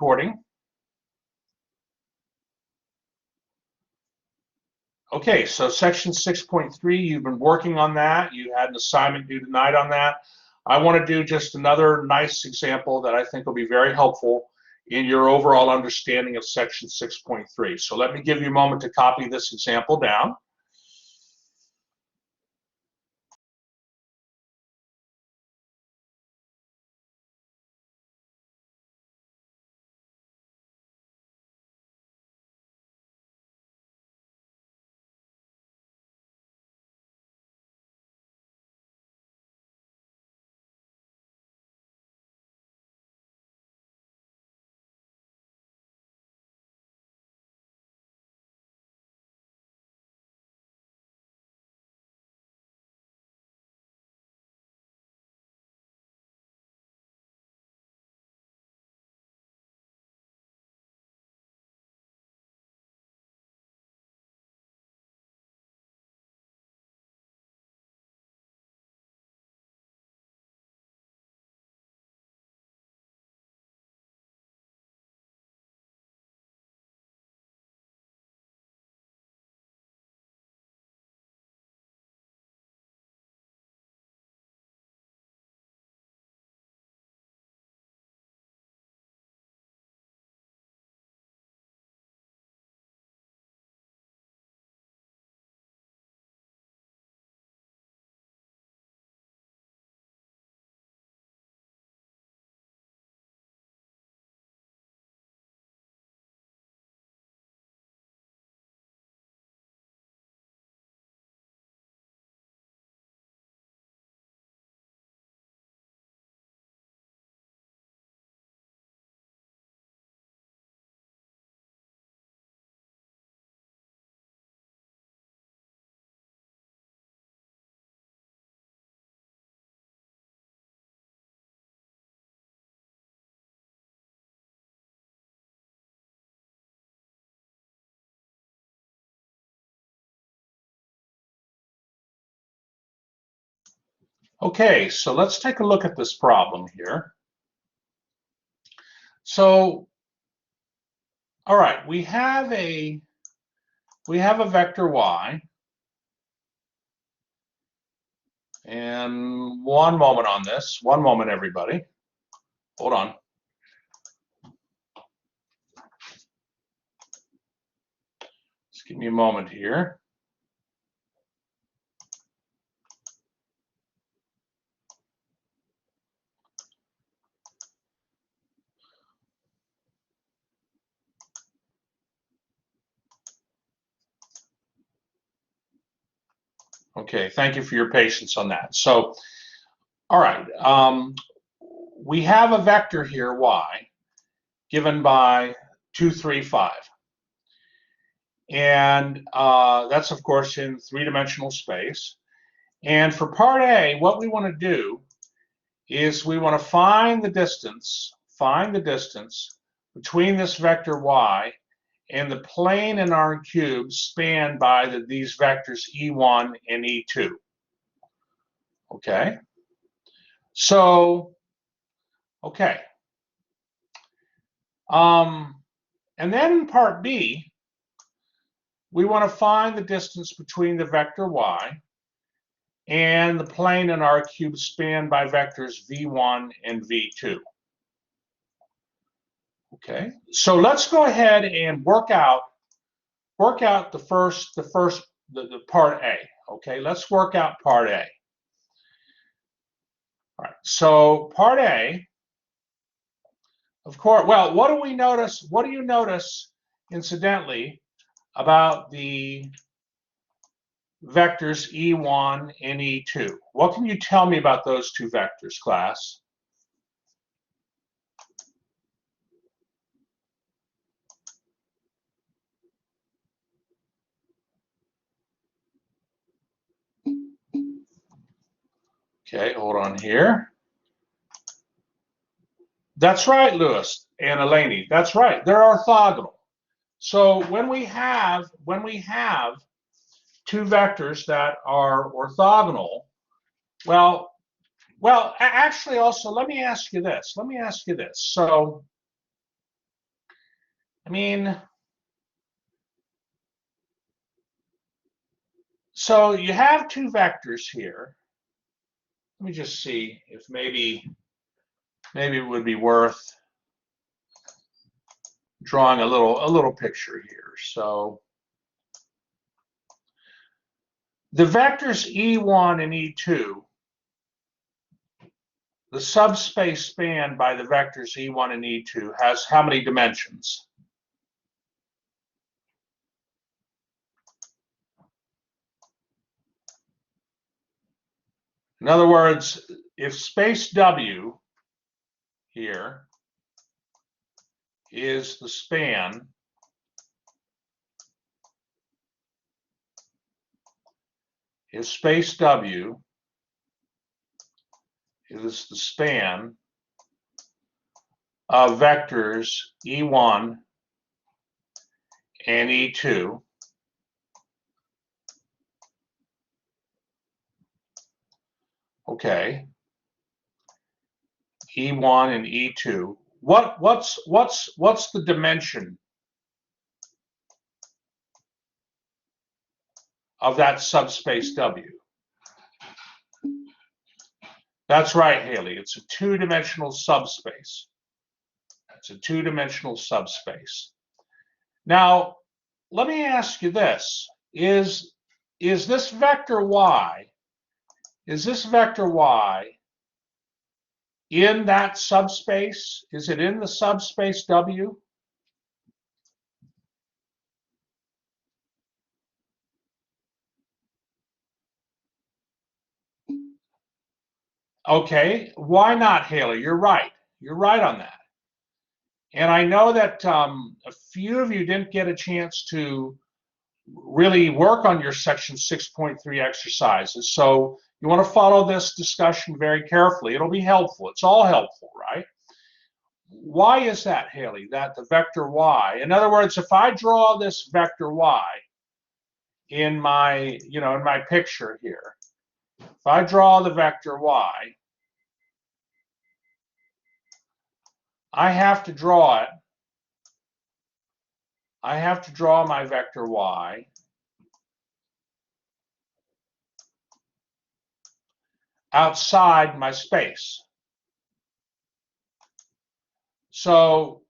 recording. Okay, so section 6.3, you've been working on that. You had an assignment due tonight on that. I want to do just another nice example that I think will be very helpful in your overall understanding of section 6.3. So let me give you a moment to copy this example down. Okay, so let's take a look at this problem here. So, all right, we have a vector y, and one moment on this. One moment, everybody. Hold on. Just give me a moment here. Okay, thank you for your patience on that. So, all right, we have a vector here, y, given by 2, 3, 5. And that's, of course, in three-dimensional space. And for part A, what we want to do is we want to find the distance between this vector y and the plane in our cube spanned by these vectors e1 and e2. Okay? So, okay. And then in part B, we want to find the distance between the vector y and the plane in our cube spanned by vectors v1 and v2. Okay, so let's go ahead and work out the part A. Okay, let's work out part A. All right, so part A, of course, well, what do we notice? What do you notice, incidentally, about the vectors e1 and e2? What can you tell me about those two vectors, class? Okay, hold on here. That's right, Lewis and Eleni. That's right. They're orthogonal. So when we have two vectors that are orthogonal, well, actually, also let me ask you this. So I mean, so you have two vectors here. Let me just see if maybe it would be worth drawing a little picture here. So the vectors E1 and E2, the subspace spanned by the vectors E1 and E2 has how many dimensions? In other words, if space W here is the span if space W is the span of vectors E1 and E2, okay, E1 and E2, what's the dimension of that subspace W? That's right, Haley. It's a two-dimensional subspace. It's a two-dimensional subspace. Now, let me ask you this. Is this vector Y, is this vector Y in that subspace? Is it in the subspace W? Okay, why not, Haley? You're right. You're right on that. And I know that a few of you didn't get a chance to really work on your section 6.3 exercises. So you want to follow this discussion very carefully. It'll be helpful. It's all helpful, right? Why is that, Haley? That the vector Y. In other words, if I draw this vector Y in my, in my picture here, if I draw the vector Y, I have to draw it. I have to draw my vector Y outside my space. So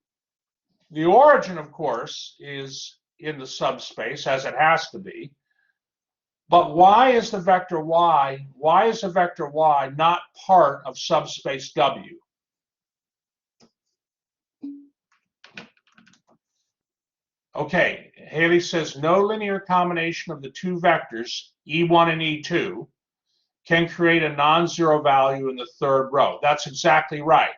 the origin, of course, is in the subspace, as it has to be. But why is the vector Y not part of subspace W? Okay, Haley says no linear combination of the two vectors, E1 and E2, can create a non-zero value in the third row. That's exactly right.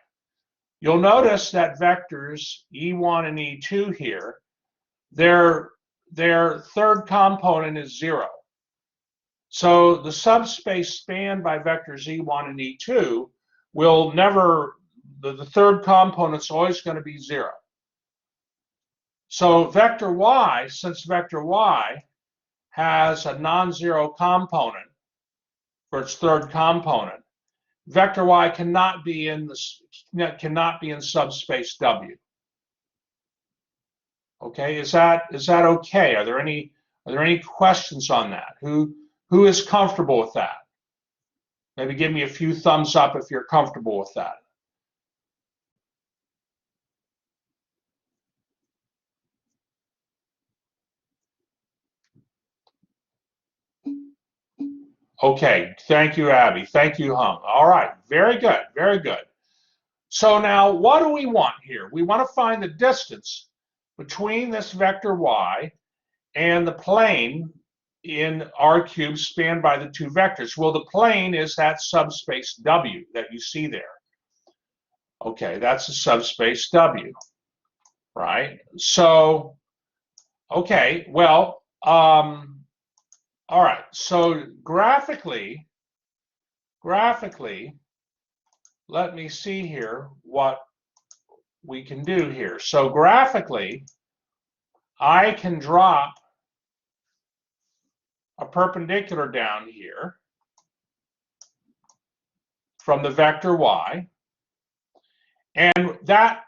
You'll notice that vectors E1 and E2 here, their third component is 0. So the subspace spanned by vectors E1 and E2 will never, the third component's always going to be 0. So vector Y, since vector Y has a non-zero component for its third component, vector Y cannot be in subspace W. Okay, is that okay? Are there any questions on that? Who is comfortable with that? Maybe give me a few thumbs up if you're comfortable with that. Okay, thank you, Abby. Thank you, Hung. All right, very good, very good. So now what do we want here? We want to find the distance between this vector Y and the plane in R cubed spanned by the two vectors. Well, the plane is that subspace W that you see there. Okay, that's a subspace W, right? So, okay, well, all right, so graphically, let me see here what we can do here. So graphically, I can drop a perpendicular down here from the vector Y, and that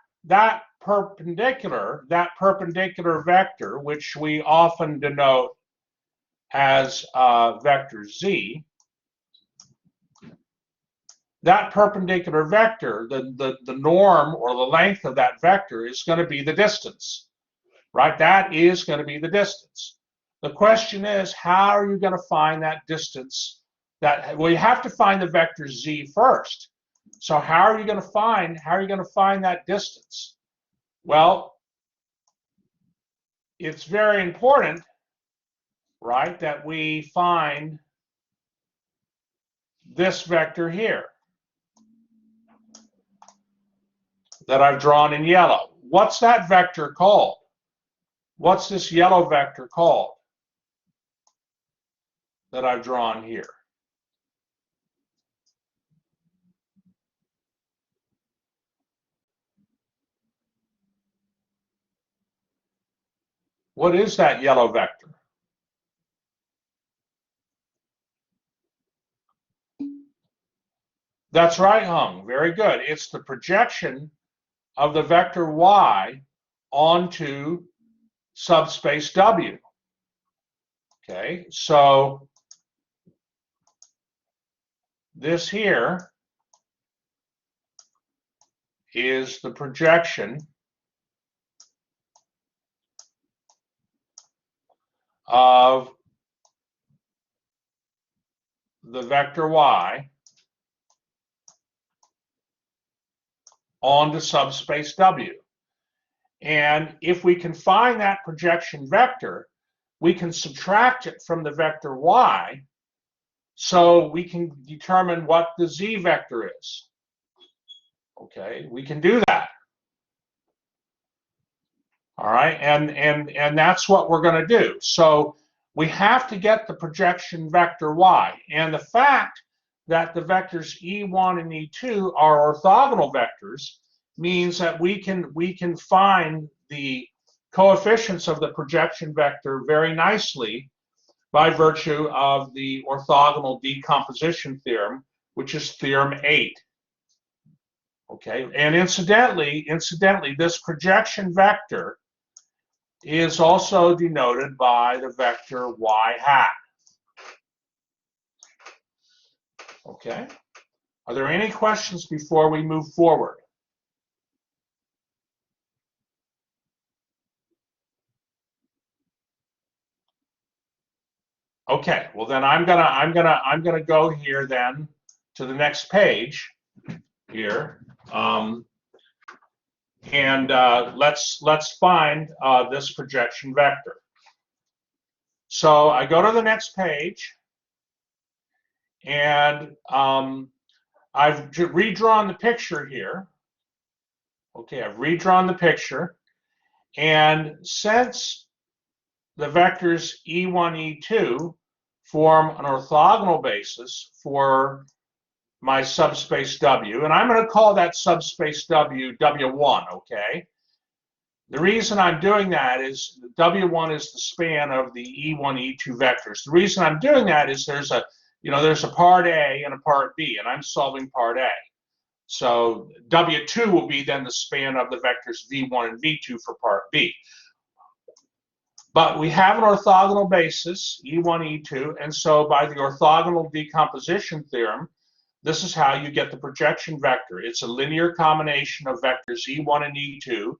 perpendicular vector, which we often denote as vector z, that perpendicular vector, the norm or the length of that vector is going to be the distance, right? That is going to be the distance. The question is, how are you going to find that distance? Well, you have to find the vector z first. So how are you going to find that distance? Well, it's very important, right, that we find this vector here that I've drawn in yellow. What's that vector called? What's this yellow vector called that I've drawn here? What is that yellow vector? That's right, Hung. Very good. It's the projection of the vector y onto subspace W. Okay, so this here is the projection of the vector y onto subspace W. And if we can find that projection vector, we can subtract it from the vector y so we can determine what the z vector is. Okay, we can do that. All right, and that's what we're going to do. So we have to get the projection vector y. And the fact that the vectors e1 and e2 are orthogonal vectors means that we can find the coefficients of the projection vector very nicely by virtue of the orthogonal decomposition theorem, which is theorem 8. Okay, and incidentally, this projection vector is also denoted by the vector y hat. Okay, are there any questions before we move forward? Okay, well then I'm gonna go here then to the next page here, and let's find this projection vector. So I go to the next page, and I've redrawn the picture here. Okay, I've redrawn the picture, and since the vectors e1, e2 form an orthogonal basis for my subspace W, and I'm going to call that subspace W W1, okay? The reason I'm doing that is W1 is the span of the E1, E2 vectors. The reason I'm doing that is there's a part A and a part B, and I'm solving part A. So W2 will be then the span of the vectors V1 and V2 for part B. But we have an orthogonal basis, E1, E2, and so by the orthogonal decomposition theorem, this is how you get the projection vector. It's a linear combination of vectors E1 and E2,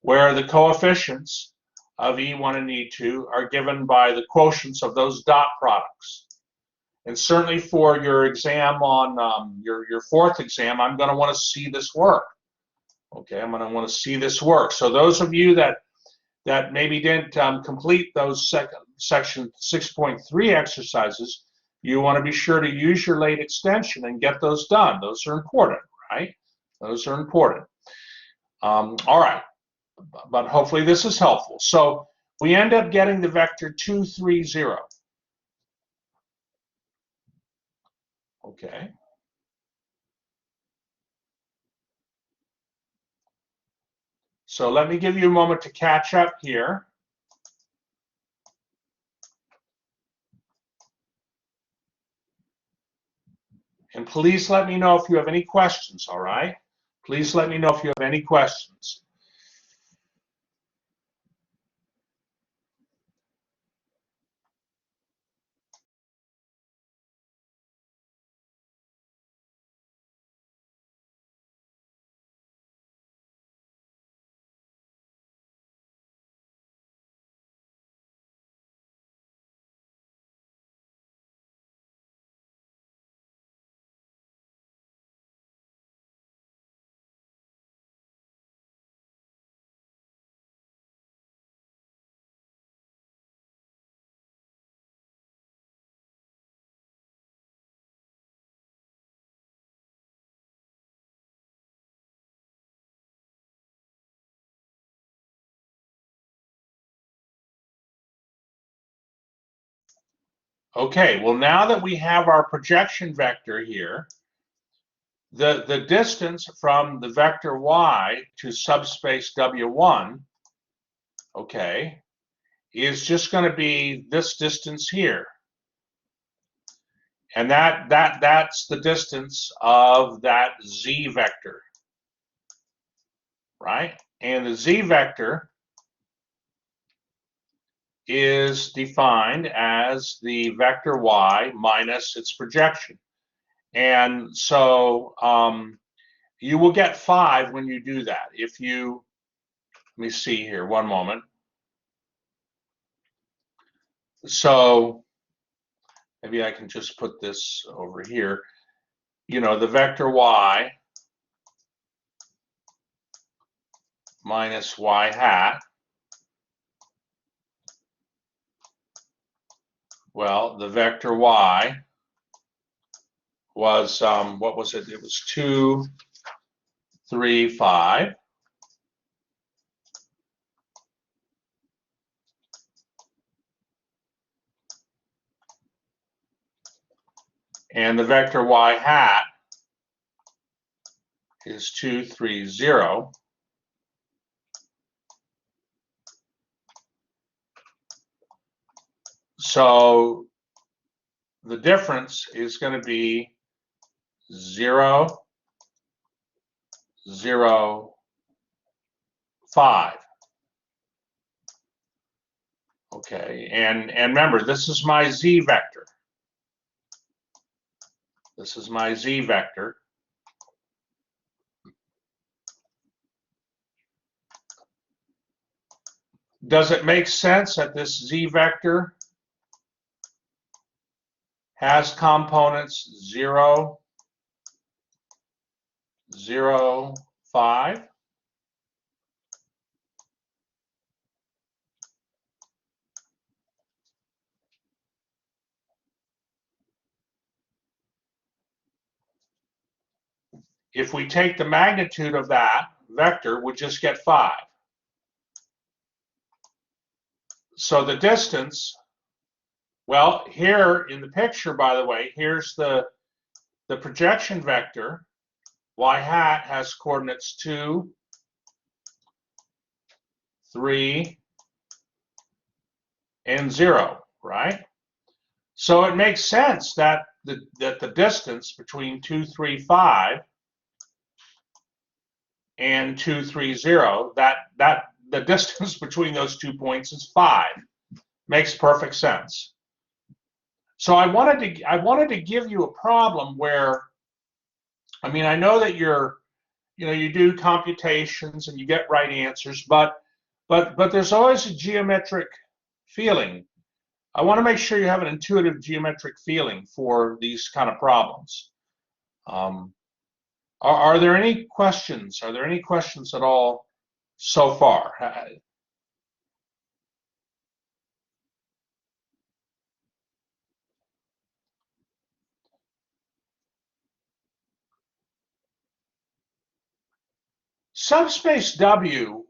where the coefficients of E1 and E2 are given by the quotients of those dot products. And certainly for your exam on your fourth exam, I'm going to want to see this work. Okay, I'm going to want to see this work. So those of you that maybe didn't complete those section 6.3 exercises, you want to be sure to use your late extension and get those done. Those are important, right? Those are important. All right, but hopefully this is helpful. So we end up getting the vector 2, 3, 0. Okay. So let me give you a moment to catch up here. And please let me know if you have any questions, all right? Please let me know if you have any questions. Okay, well, now that we have our projection vector here, the distance from the vector y to subspace W1, okay, is just going to be this distance here. And that's the distance of that z vector, right? And the z vector is defined as the vector y minus its projection. And so you will get 5 when you do that. If you, let me see here, one moment. So maybe I can just put this over here. You know, the vector y minus y hat. Well, the vector y was, what was it? It was 2, 3, 5. And the vector y hat is 2, 3, 0. So the difference is going to be 0, 0, 5. Okay, and remember, this is my z vector. This is my z vector. Does it make sense that this z vector has components 0, 0, 5? If we take the magnitude of that vector, we just get 5. So the distance, well, here in the picture, by the way, here's the projection vector. Y hat has coordinates 2, 3, and 0, right? So it makes sense that the distance between 2, 3, 5 and 2, 3, 0, that the distance between those 2 points is 5. Makes perfect sense. So I wanted to give you a problem where, I mean, I know that you do computations and you get right answers, but there's always a geometric feeling. I want to make sure you have an intuitive geometric feeling for these kind of problems. Are there any questions? Are there any questions at all so far? Subspace W,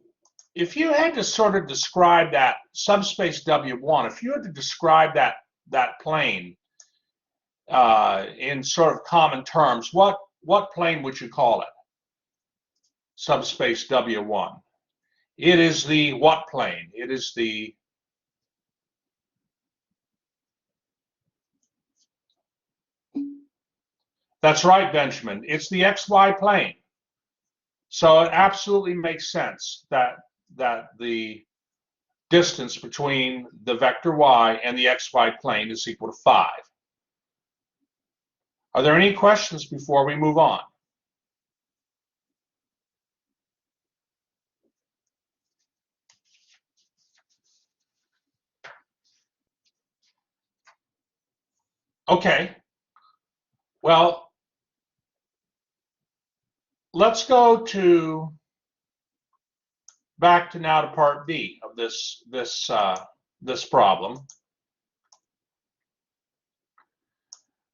if you had to sort of describe that subspace W1, if you had to describe that plane in sort of common terms, what plane would you call it? Subspace W1. It is the what plane? It is the, that's right, Benjamin. It's the XY plane. So it absolutely makes sense that the distance between the vector y and the xy plane is equal to 5. Are there any questions before we move on? Okay. Well, let's go back to now to part B of this problem.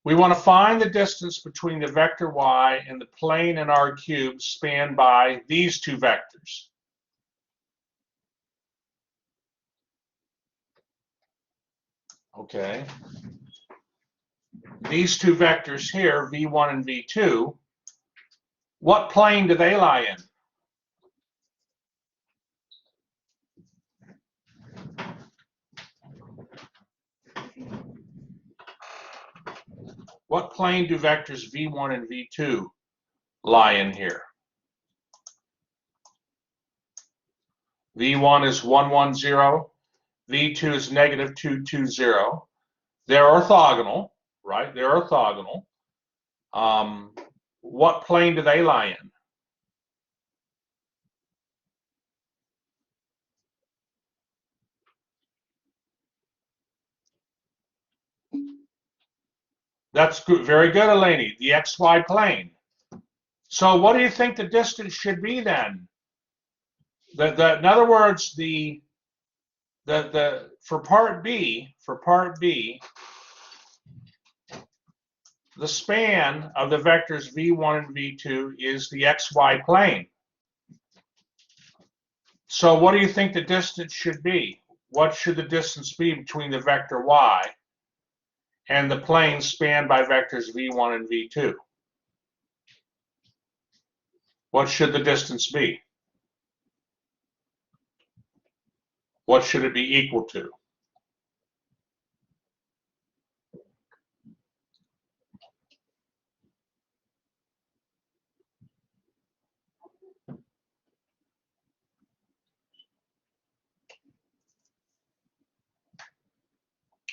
We want to find the distance between the vector y and the plane in our cube spanned by these two vectors. Okay. these two vectors here, v1 and v2, what plane do they lie in? What plane do vectors v1 and v2 lie in here? v1 is 1, 1, 0. v2 is negative 2, 2, 0. They're orthogonal, right? They're orthogonal. What plane do they lie in? That's good. Very good, Eleni. The xy plane. So what do you think the distance should be then? In other words, for part B, the span of the vectors v1 and v2 is the xy plane. So what do you think the distance should be? What should the distance be between the vector y and the plane spanned by vectors v1 and v2? What should the distance be? What should it be equal to?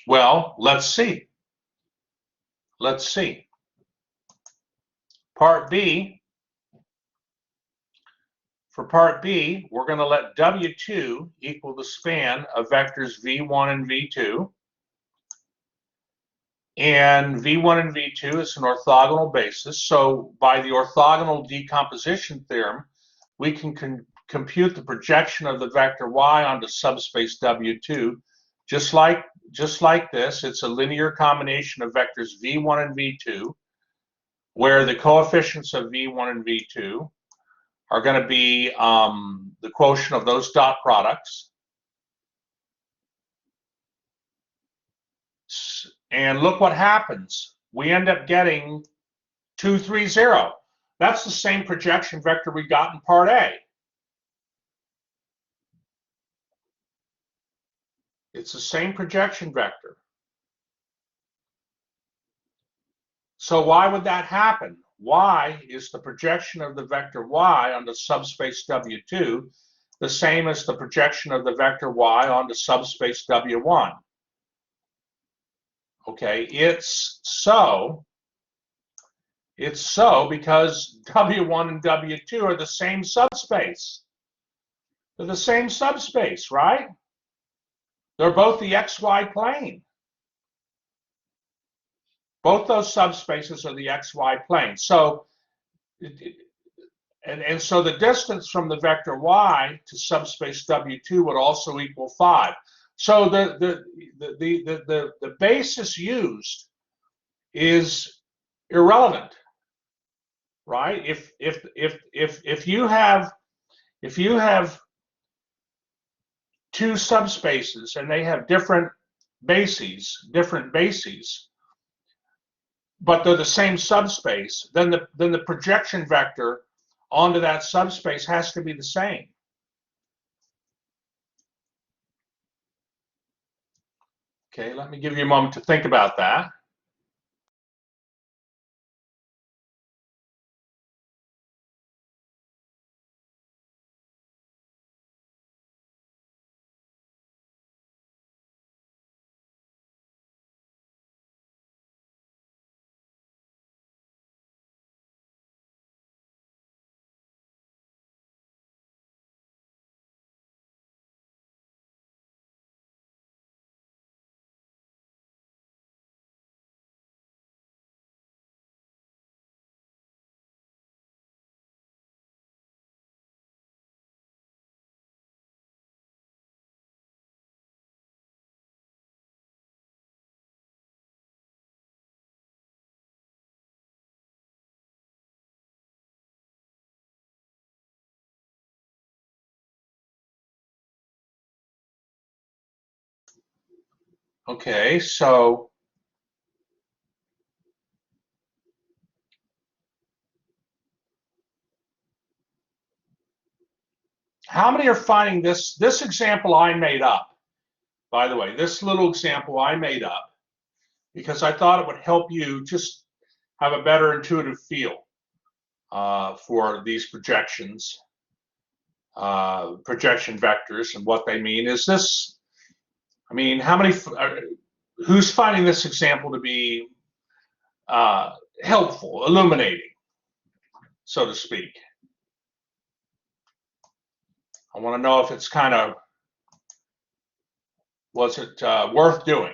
Well, let's see. Let's see. Part B, for part B, we're going to let W2 equal the span of vectors V1 and V2. And V1 and V2 is an orthogonal basis. So by the orthogonal decomposition theorem, we can compute the projection of the vector y onto subspace W2 just like this. It's a linear combination of vectors V1 and V2, where the coefficients of V1 and V2 are going to be the quotient of those dot products. And look what happens. We end up getting 2, 3, 0. That's the same projection vector we got in part A. It's the same projection vector. So why would that happen? Y is the projection of the vector y onto subspace W2, the same as the projection of the vector y onto subspace W1. Okay, it's so because W1 and W2 are the same subspace. They're the same subspace, right? They're both the xy plane. Both those subspaces are the xy plane. So, and so the distance from the vector y to subspace W2 would also equal 5. So the basis used is irrelevant, right? If you have two subspaces and they have different bases, but they're the same subspace, then the projection vector onto that subspace has to be the same. Okay, let me give you a moment to think about that. Okay, so How many are finding this example I made up? By the way, this little example I made up because I thought it would help you just have a better intuitive feel for these projections, projection vectors and what they mean. Is this, I mean, how many, who's finding this example to be helpful, illuminating, so to speak? I want to know if it's kind of, was it worth doing?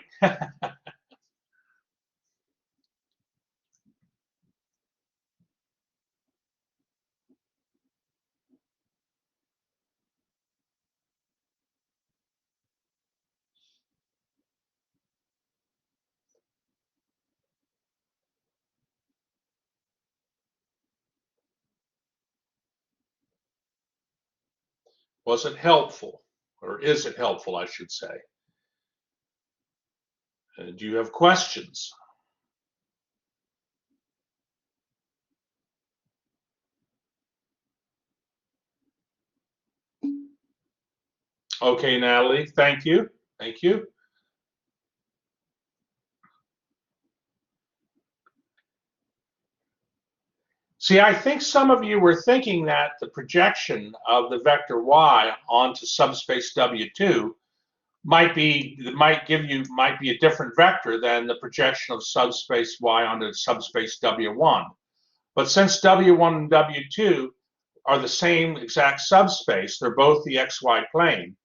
Was it helpful? Or is it helpful, I should say? Do you have questions? Okay, Natalie, thank you. Thank you. See, I think some of you were thinking that the projection of the vector y onto subspace W2 might be a different vector than the projection of subspace y onto subspace W1. But since W1 and W2 are the same exact subspace, they're both the xy plane,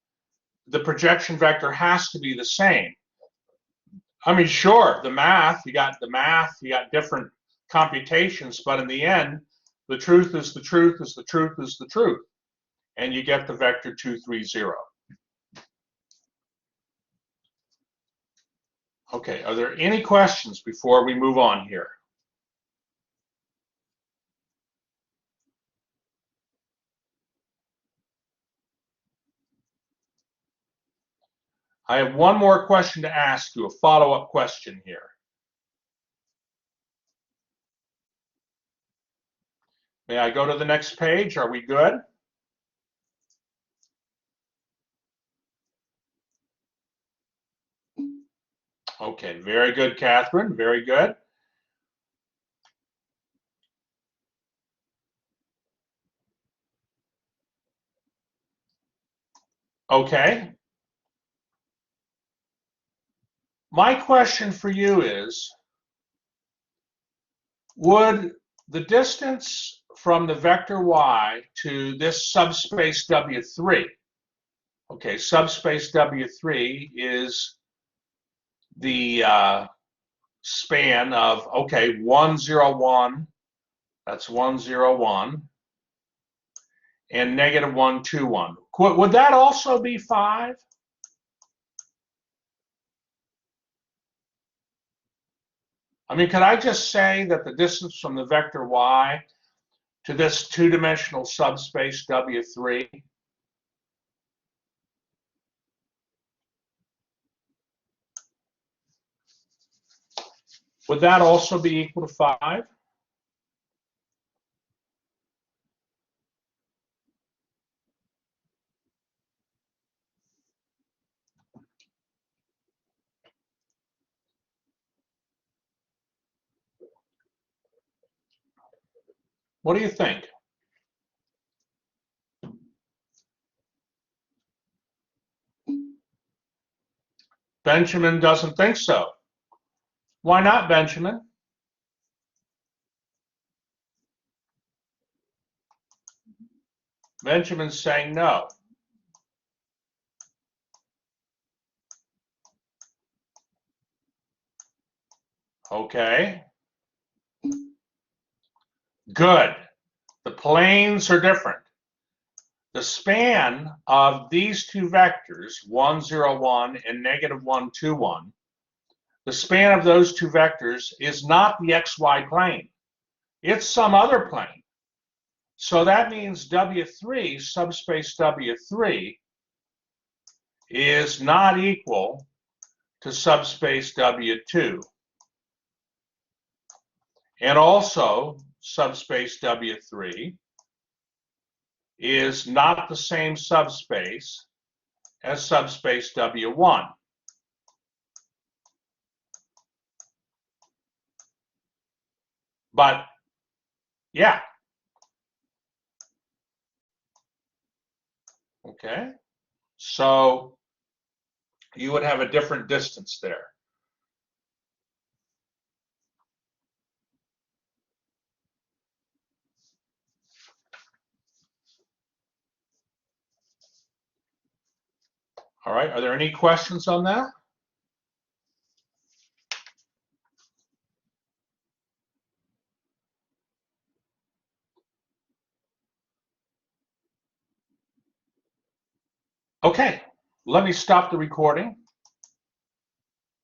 the projection vector has to be the same. I mean, sure, you got different computations, but in the end, the truth is the truth is the truth is the truth. And you get the vector 2, 3, 0. Okay, are there any questions before we move on here? I have one more question to ask you, a follow-up question here. May I go to the next page? Are we good? Okay, very good, Catherine, very good. Okay. My question for you is, would the distance from the vector y to this subspace W3, okay, subspace W3 is the span of, okay, 1, 0, 1, that's 1, 0, 1, and negative 1, 2, 1. Would that also be 5? I mean, could I just say that the distance from the vector y to this two-dimensional subspace W3 would that also be equal to 5? What do you think? Benjamin doesn't think so. Why not, Benjamin? Benjamin's saying no. Okay. Good. The planes are different. The span of these two vectors, 1, 0, 1 and negative 1, 2, 1, the span of those two vectors is not the xy plane. It's some other plane. So that means W3, subspace W3, is not equal to subspace W2. And also, subspace W3 is not the same subspace as subspace W1. But yeah, okay. So you would have a different distance there. All right, are there any questions on that? Okay, let me stop the recording.